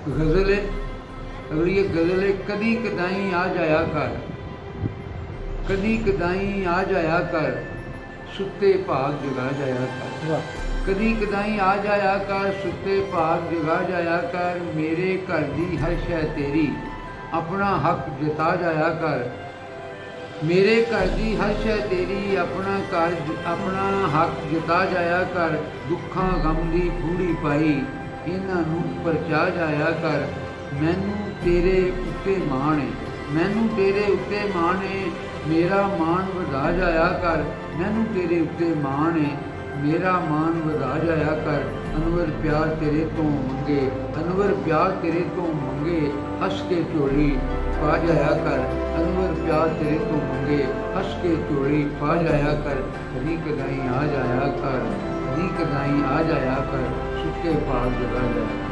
गज़ल अगली ये गज़ल है। कदी कदाई आ जाया कर, कदी कदाई आ जाया कर, सुते भाग जगा जाया कर। कदी कदाई आ जाया कर, सुते भाग जगा जाया कर। मेरे घर दी हर शै तेरी, अपना हक जता जाया कर। मेरे घर दी हर शै तेरी, अपना हक जता जाया कर। दुखां गम दी फूड़ी पाई, इन्हां नूं परचा जाया कर। मैनू तेरे उत्ते माण है, मैनू तेरे उत्ते माण है, मेरा मान वधा जाया कर। मैनू तेरे उत्ते माण है, मेरा मान वधा जाया कर। अनवर प्यार तेरे तो मंगे, अनवर प्यार तेरे तो मंगे, हस के झोली पा जाया कर। अनवर प्यार तेरे तो मंगे, हस के झोली पा जाया कर। कदी कदाई आ जाया कर, कदी कदाई आ जाया कर, सुते भाग जगा जाया कर।